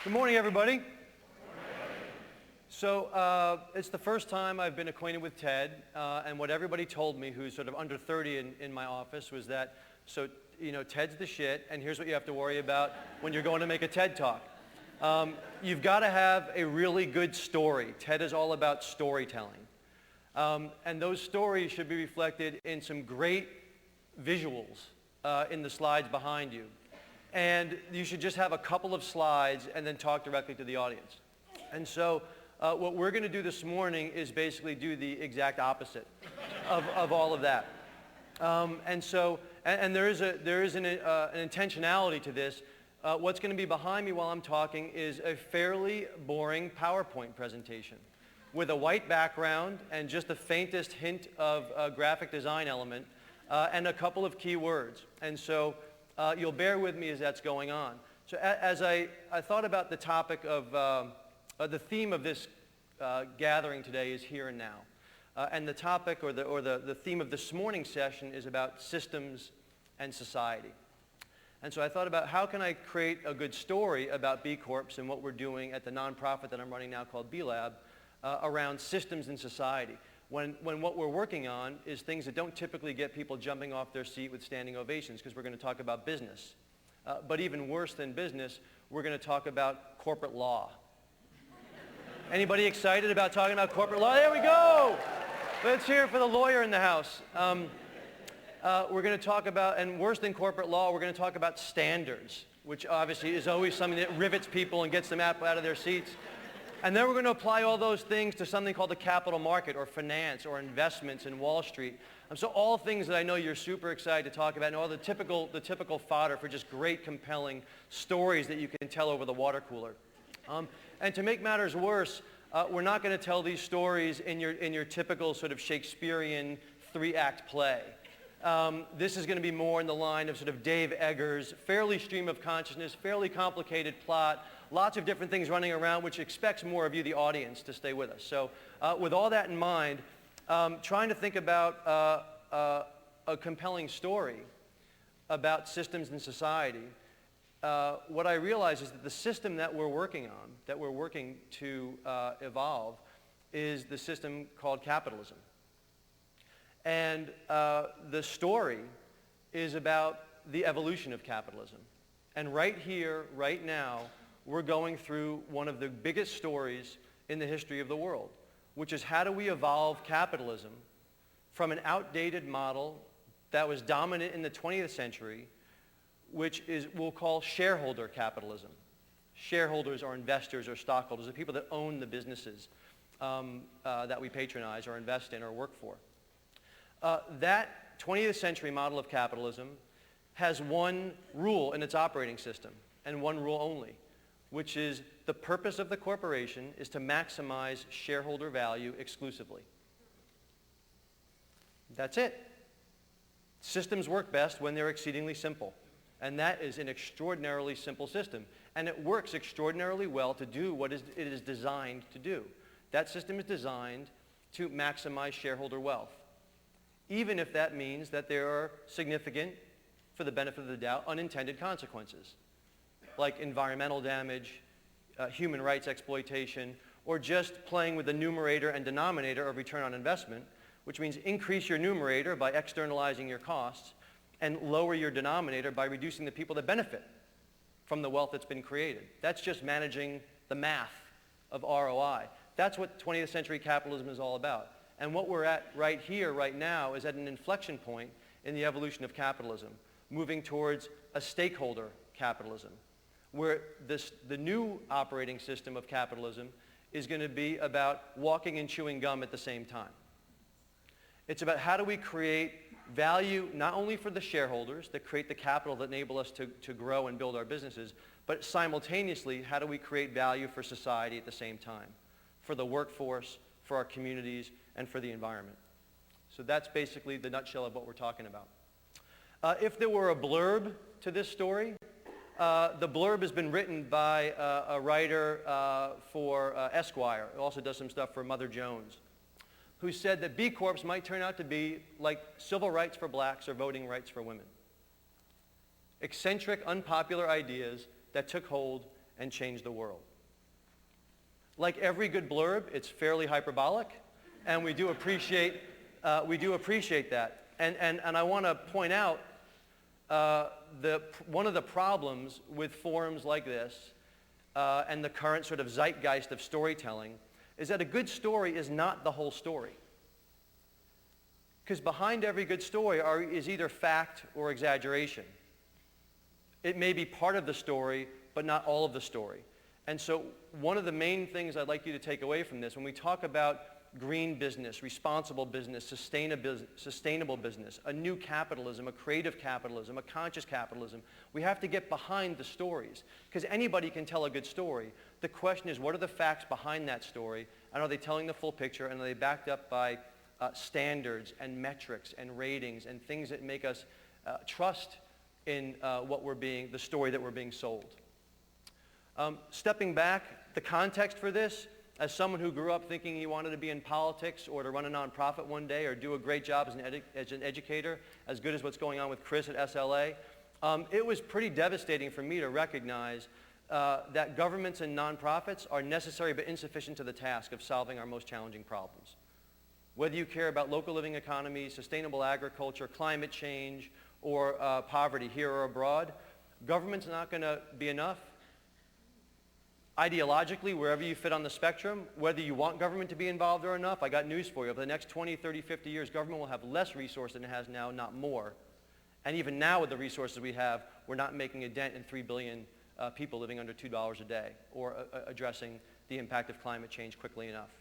Good morning, everybody. So it's the first time I've been acquainted with TED, and what everybody told me who's sort of under 30 in my office was that, TED's the shit, and here's what you have to worry about when you're going to make a TED Talk. You've got to have a really good story. TED is all about storytelling. And those stories should be reflected in some great visuals in the slides behind you. And you should just have a couple of slides and then talk directly to the audience. And so what we're going to do this morning is basically do the exact opposite of all of that. And there is an intentionality to this. What's going to be behind me while I'm talking is a fairly boring PowerPoint presentation with a white background and just the faintest hint of a graphic design element and a couple of key words. And so you'll bear with me as that's going on. So as I thought about the topic of the theme of this gathering today is here and now. And the topic or the theme of this morning's session is about systems and society. And so I thought about how can I create a good story about B Corps and what we're doing at the nonprofit that I'm running now called B Lab around systems and society. When what we're working on is things that don't typically get people jumping off their seat with standing ovations, because we're going to talk about business. But even worse than business, we're going to talk about corporate law. Anybody excited about talking about corporate law? There we go! Let's hear it for the lawyer in the house. We're going to talk about, and worse than corporate law, we're going to talk about standards, which obviously is always something that rivets people and gets them out of their seats. And then we're going to apply all those things to something called the capital market or finance or investments in Wall Street. So all things that I know you're super excited to talk about and all the typical fodder for just great, compelling stories that you can tell over the water cooler. And to make matters worse, we're not going to tell these stories in your typical sort of Shakespearean three-act play. This is going to be more in the line of sort of Dave Eggers, fairly stream of consciousness, fairly complicated plot, lots of different things running around, which expects more of you, the audience, to stay with us. So with all that in mind, trying to think about a compelling story about systems and society, what I realize is that the system that we're working on, that we're working to evolve, is the system called capitalism. And the story is about the evolution of capitalism. And right here, right now, we're going through one of the biggest stories in the history of the world, which is how do we evolve capitalism from an outdated model that was dominant in the 20th century, which we'll call shareholder capitalism. Shareholders are investors or stockholders, the people that own the businesses that we patronize or invest in or work for. That 20th century model of capitalism has one rule in its operating system, and one rule only, which is the purpose of the corporation is to maximize shareholder value exclusively. That's it. Systems work best when they're exceedingly simple. And that is an extraordinarily simple system. And it works extraordinarily well to do what it is designed to do. That system is designed to maximize shareholder wealth, even if that means that there are significant, for the benefit of the doubt, unintended consequences, like environmental damage, human rights exploitation, or just playing with the numerator and denominator of return on investment, which means increase your numerator by externalizing your costs and lower your denominator by reducing the people that benefit from the wealth that's been created. That's just managing the math of ROI. That's what 20th century capitalism is all about. And what we're at right here, right now, is at an inflection point in the evolution of capitalism, moving towards a stakeholder capitalism, where the new operating system of capitalism is going to be about walking and chewing gum at the same time. It's about how do we create value not only for the shareholders that create the capital that enable us to grow and build our businesses, but simultaneously, how do we create value for society at the same time, for the workforce, for our communities, and for the environment. So that's basically the nutshell of what we're talking about. If there were a blurb to this story, the blurb has been written by a writer for Esquire, who also does some stuff for Mother Jones, who said that B Corps might turn out to be like civil rights for blacks or voting rights for women. Eccentric, unpopular ideas that took hold and change the world. Like every good blurb, it's fairly hyperbolic, and we do appreciate that. And I want to point out one of the problems with forums like this and the current sort of zeitgeist of storytelling is that a good story is not the whole story. Because behind every good story is either fact or exaggeration. It may be part of the story, but not all of the story. And so one of the main things I'd like you to take away from this, when we talk about green business, responsible business, sustainable business, a new capitalism, a creative capitalism, a conscious capitalism, we have to get behind the stories. Because anybody can tell a good story. The question is, what are the facts behind that story? And are they telling the full picture? And are they backed up by standards and metrics and ratings and things that make us trust in the story that we're being sold? Stepping back, the context for this, as someone who grew up thinking he wanted to be in politics or to run a nonprofit one day or do a great job as an educator, as good as what's going on with Chris at SLA, it was pretty devastating for me to recognize that governments and nonprofits are necessary but insufficient to the task of solving our most challenging problems. Whether you care about local living economies, sustainable agriculture, climate change, or poverty here or abroad, government's not going to be enough. Ideologically, wherever you fit on the spectrum, whether you want government to be involved or enough, I got news for you. Over the next 20, 30, 50 years, government will have less resource than it has now, not more. And even now with the resources we have, we're not making a dent in 3 billion people living under $2 a day or addressing the impact of climate change quickly enough.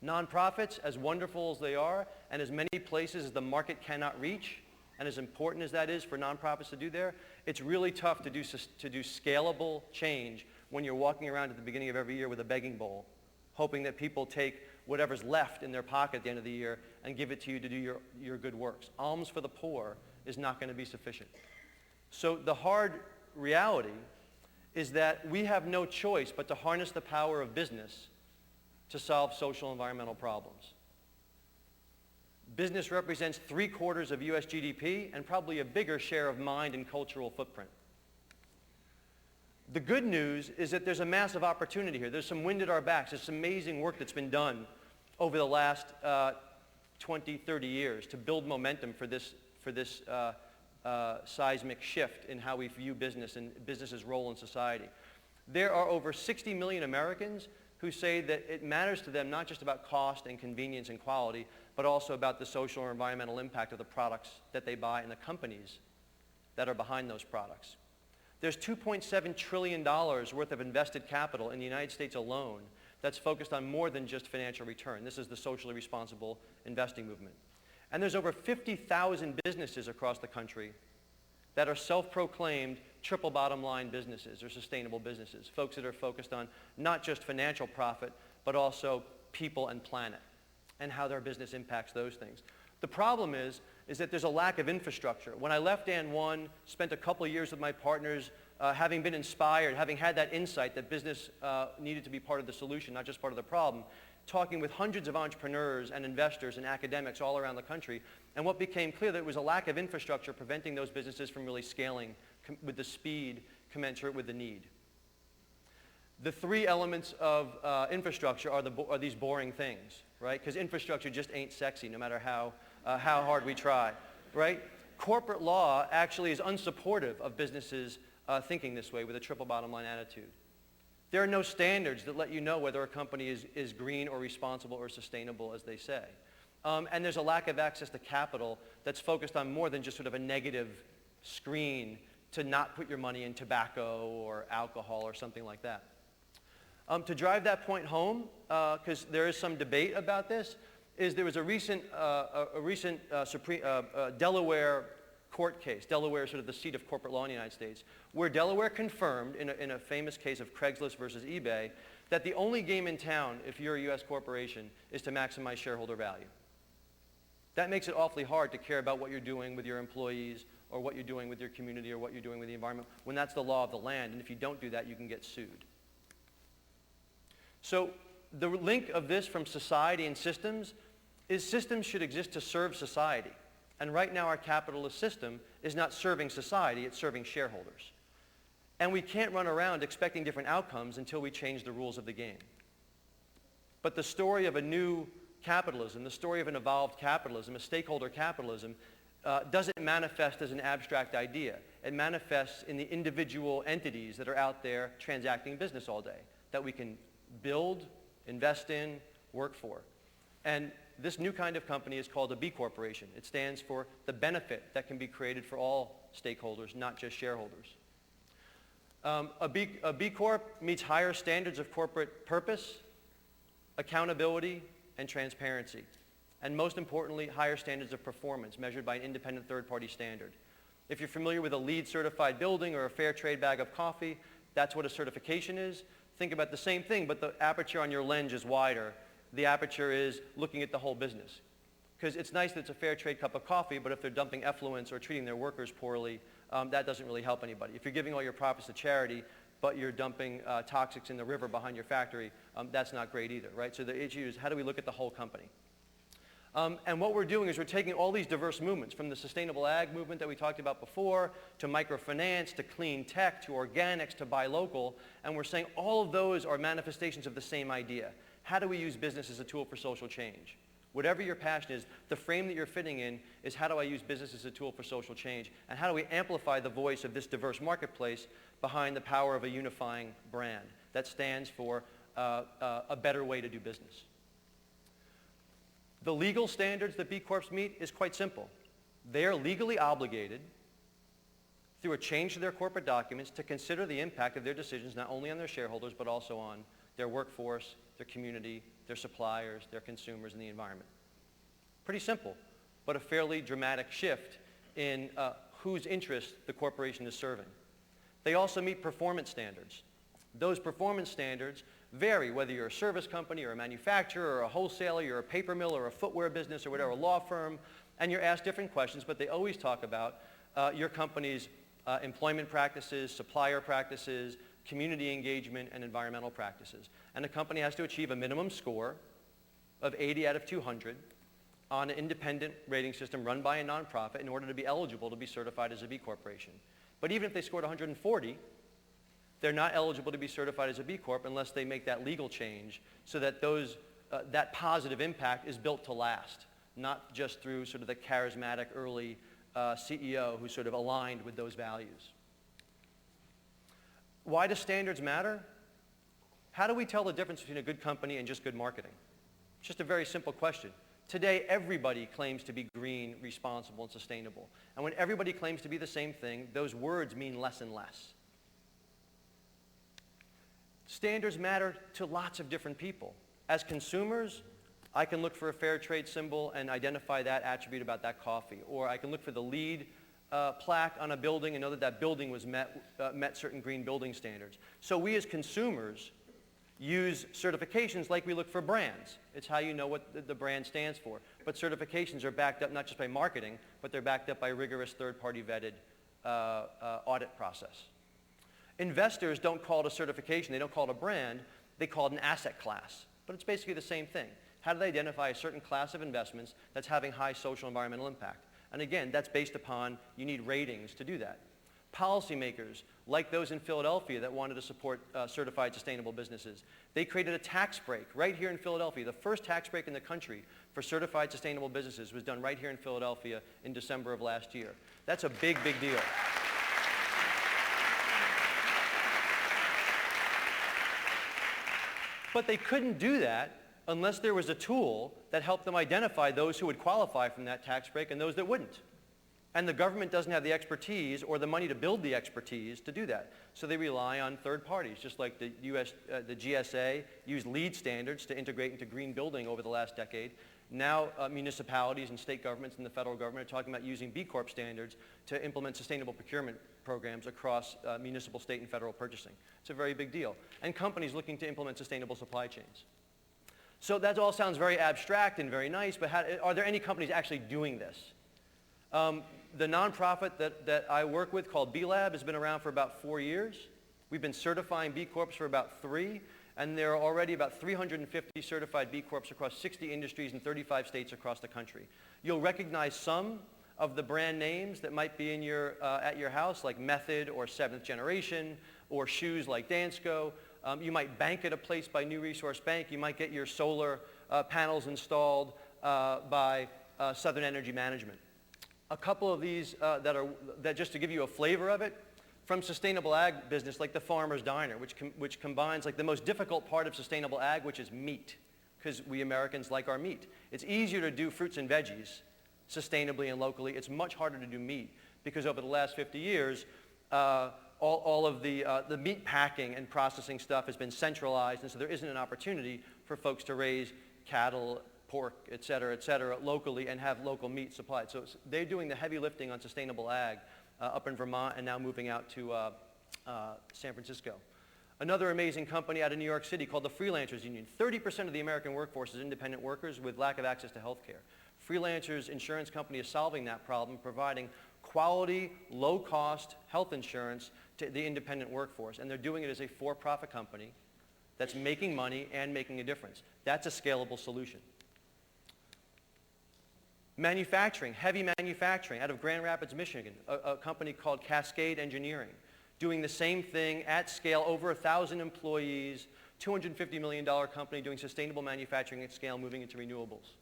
Nonprofits, as wonderful as they are, and as many places as the market cannot reach, and as important as that is for nonprofits to do there, it's really tough to do scalable change when you're walking around at the beginning of every year with a begging bowl, hoping that people take whatever's left in their pocket at the end of the year and give it to you to do your good works. Alms for the poor is not going to be sufficient. So the hard reality is that we have no choice but to harness the power of business to solve social and environmental problems. Business represents 3/4 of US GDP and probably a bigger share of mind and cultural footprint. The good news is that there's a massive opportunity here. There's some wind at our backs. There's some amazing work that's been done over the last 20, 30 years to build momentum for this seismic shift in how we view business and business's role in society. There are over 60 million Americans who say that it matters to them not just about cost and convenience and quality, but also about the social or environmental impact of the products that they buy and the companies that are behind those products. There's $2.7 trillion worth of invested capital in the United States alone that's focused on more than just financial return. This is the socially responsible investing movement. And there's over 50,000 businesses across the country that are self-proclaimed triple bottom line businesses or sustainable businesses, folks that are focused on not just financial profit, but also people and planet and how their business impacts those things. The problem is that there's a lack of infrastructure. When I left Dan1, spent a couple of years with my partners, having been inspired, having had that insight that business needed to be part of the solution, not just part of the problem, talking with hundreds of entrepreneurs and investors and academics all around the country, and what became clear that it was a lack of infrastructure preventing those businesses from really scaling with the speed commensurate with the need. The three elements of infrastructure are these boring things, right? Because infrastructure just ain't sexy no matter how hard we try, right? Corporate law actually is unsupportive of businesses thinking this way with a triple bottom line attitude. There are no standards that let you know whether a company is green or responsible or sustainable, as they say. And there's a lack of access to capital that's focused on more than just sort of a negative screen to not put your money in tobacco or alcohol or something like that. To drive that point home, because there is some debate about this, there was a recent Delaware court case. Delaware is sort of the seat of corporate law in the United States, where Delaware confirmed in a famous case of Craigslist versus eBay that the only game in town, if you're a U.S. corporation, is to maximize shareholder value. That makes it awfully hard to care about what you're doing with your employees or what you're doing with your community or what you're doing with the environment when that's the law of the land, and if you don't do that, you can get sued. So the link of this from society and systems is systems should exist to serve society. And right now our capitalist system is not serving society, it's serving shareholders. And we can't run around expecting different outcomes until we change the rules of the game. But the story of a new capitalism, the story of an evolved capitalism, a stakeholder capitalism, doesn't manifest as an abstract idea. It manifests in the individual entities that are out there transacting business all day, that we can build, invest in, work for. And this new kind of company is called a B Corporation. It stands for the benefit that can be created for all stakeholders, not just shareholders. A B Corp meets higher standards of corporate purpose, accountability, and transparency. And most importantly, higher standards of performance measured by an independent third-party standard. If you're familiar with a LEED certified building or a fair trade bag of coffee, that's what a certification is. Think about the same thing, but the aperture on your lens is wider. The aperture is looking at the whole business. Because it's nice that it's a fair trade cup of coffee, but if they're dumping effluents or treating their workers poorly, that doesn't really help anybody. If you're giving all your profits to charity, but you're dumping toxics in the river behind your factory, that's not great either, right? So the issue is, how do we look at the whole company? And what we're doing is we're taking all these diverse movements, from the sustainable ag movement that we talked about before, to microfinance, to clean tech, to organics, to buy local, and we're saying all of those are manifestations of the same idea. How do we use business as a tool for social change? Whatever your passion is, the frame that you're fitting in is, how do I use business as a tool for social change? And how do we amplify the voice of this diverse marketplace behind the power of a unifying brand that stands for a better way to do business? The legal standards that B Corps meet is quite simple. They are legally obligated through a change to their corporate documents to consider the impact of their decisions not only on their shareholders but also on their workforce, their community, their suppliers, their consumers, and the environment. Pretty simple, but a fairly dramatic shift in whose interest the corporation is serving. They also meet performance standards. Those performance standards vary whether you're a service company or a manufacturer or a wholesaler, you're a paper mill or a footwear business or whatever, a law firm, and you're asked different questions, but they always talk about your company's employment practices, supplier practices, community engagement, and environmental practices. And the company has to achieve a minimum score of 80 out of 200 on an independent rating system run by a nonprofit in order to be eligible to be certified as a B Corporation. But even if they scored 140, they're not eligible to be certified as a B Corp unless they make that legal change so that that positive impact is built to last, not just through sort of the charismatic early CEO who sort of aligned with those values. Why do standards matter? How do we tell the difference between a good company and just good marketing? It's just a very simple question. Today, everybody claims to be green, responsible, and sustainable. And when everybody claims to be the same thing, those words mean less and less. Standards matter to lots of different people. As consumers, I can look for a fair trade symbol and identify that attribute about that coffee. Or I can look for the LEED plaque on a building and know that that building was met certain green building standards. So we as consumers use certifications like we look for brands. It's how you know what the brand stands for. But certifications are backed up not just by marketing, but they're backed up by rigorous third-party vetted audit process. Investors don't call it a certification, they don't call it a brand, they call it an asset class. But it's basically the same thing. How do they identify a certain class of investments that's having high social and environmental impact? And again, that's based upon, you need ratings to do that. Policymakers, like those in Philadelphia that wanted to support certified sustainable businesses, they created a tax break right here in Philadelphia. The first tax break in the country for certified sustainable businesses was done right here in Philadelphia in December of last year. That's a big, big deal. But they couldn't do that unless there was a tool that helped them identify those who would qualify from that tax break and those that wouldn't. And the government doesn't have the expertise or the money to build the expertise to do that. So they rely on third parties, just like the GSA used LEED standards to integrate into green building over the last decade. Now municipalities and state governments and the federal government are talking about using B Corp standards to implement sustainable procurement programs across municipal, state, and federal purchasing. It's a very big deal. And companies looking to implement sustainable supply chains. So that all sounds very abstract and very nice, but are there any companies actually doing this? The nonprofit that I work with called B Lab has been around for about 4 years. We've been certifying B Corps for about 3, and there are already about 350 certified B Corps across 60 industries in 35 states across the country. You'll recognize some of the brand names that might be in at your house, like Method or Seventh Generation, or shoes like Dansko. You might bank at a place by New Resource Bank. You might get your solar panels installed by Southern Energy Management. A couple of these that just to give you a flavor of it, from sustainable ag business, like the Farmer's Diner, which combines like the most difficult part of sustainable ag, which is meat, because we Americans like our meat. It's easier to do fruits and veggies sustainably and locally. It's much harder to do meat, because over the last 50 years, all of the meat packing and processing stuff has been centralized, and so there isn't an opportunity for folks to raise cattle, pork, et cetera, locally and have local meat supplied. So they're doing the heavy lifting on sustainable ag up in Vermont and now moving out to San Francisco. Another amazing company out of New York City called the Freelancers Union. 30% of the American workforce is independent workers with lack of access to health care. Freelancers Insurance Company is solving that problem, providing quality, low-cost health insurance to the independent workforce. And they're doing it as a for-profit company that's making money and making a difference. That's a scalable solution. Manufacturing, heavy manufacturing out of Grand Rapids, Michigan, a company called Cascade Engineering, doing the same thing at scale, over 1,000 employees, $250 million company doing sustainable manufacturing at scale, moving into renewables.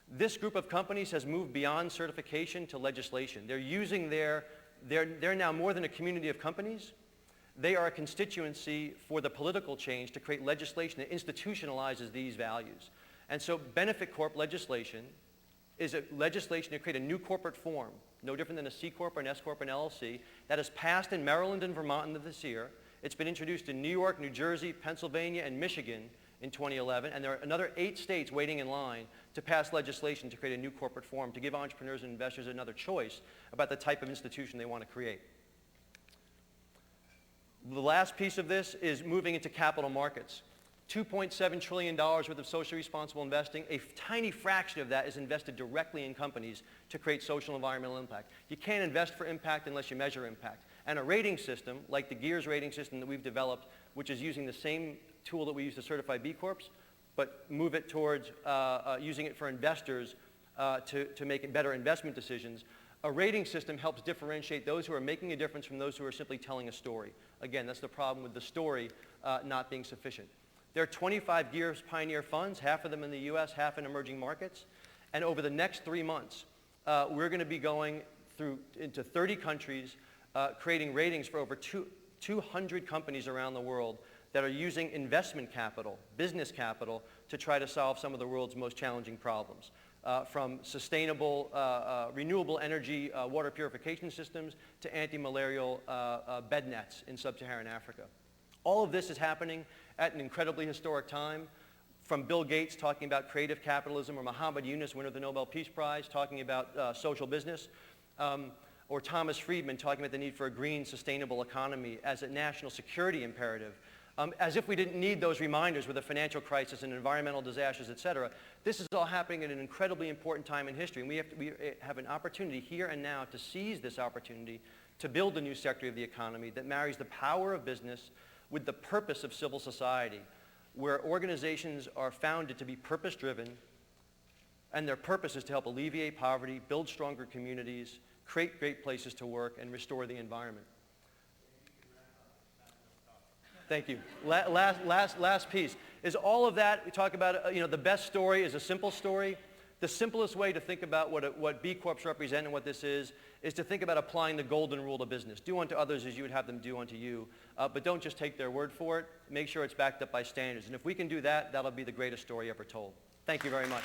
This group of companies has moved beyond certification to legislation. They're using they're now more than a community of companies. They are a constituency for the political change to create legislation that institutionalizes these values. And so Benefit Corp legislation is a legislation to create a new corporate form, no different than a C Corp or an S Corp or an LLC, that is passed in Maryland and Vermont into this year. It's been introduced in New York, New Jersey, Pennsylvania, and Michigan in 2011, and there are another 8 states waiting in line to pass legislation to create a new corporate form to give entrepreneurs and investors another choice about the type of institution they want to create. The last piece of this is moving into capital markets. $2.7 trillion worth of socially responsible investing. A tiny fraction of that is invested directly in companies to create social and environmental impact. You can't invest for impact unless you measure impact. And a rating system, like the GEARS rating system that we've developed, which is using the same tool that we use to certify B Corps, but move it towards using it for investors to make better investment decisions. A rating system helps differentiate those who are making a difference from those who are simply telling a story. Again, that's the problem with the story not being sufficient. There are 25 GEARS Pioneer funds, half of them in the US, half in emerging markets. And over the next 3 months, we're going to be going into 30 countries, creating ratings for over 200 companies around the world that are using investment capital, business capital, to try to solve some of the world's most challenging problems. From sustainable, renewable energy water purification systems to anti-malarial bed nets in sub-Saharan Africa. All of this is happening at an incredibly historic time, from Bill Gates talking about creative capitalism, or Muhammad Yunus, winner of the Nobel Peace Prize, talking about social business, or Thomas Friedman talking about the need for a green, sustainable economy as a national security imperative. As if we didn't need those reminders with a financial crisis and environmental disasters, et cetera. This is all happening at an incredibly important time in history, and we have an opportunity here and now to seize this opportunity to build a new sector of the economy that marries the power of business with the purpose of civil society, where organizations are founded to be purpose-driven, and their purpose is to help alleviate poverty, build stronger communities, create great places to work, and restore the environment. Thank you. Last piece is all of that. We talk about, the best story is a simple story. The simplest way to think about what B Corps represent and what this is to think about applying the golden rule to business. Do unto others as you would have them do unto you. But don't just take their word for it. Make sure it's backed up by standards. And if we can do that, that'll be the greatest story ever told. Thank you very much.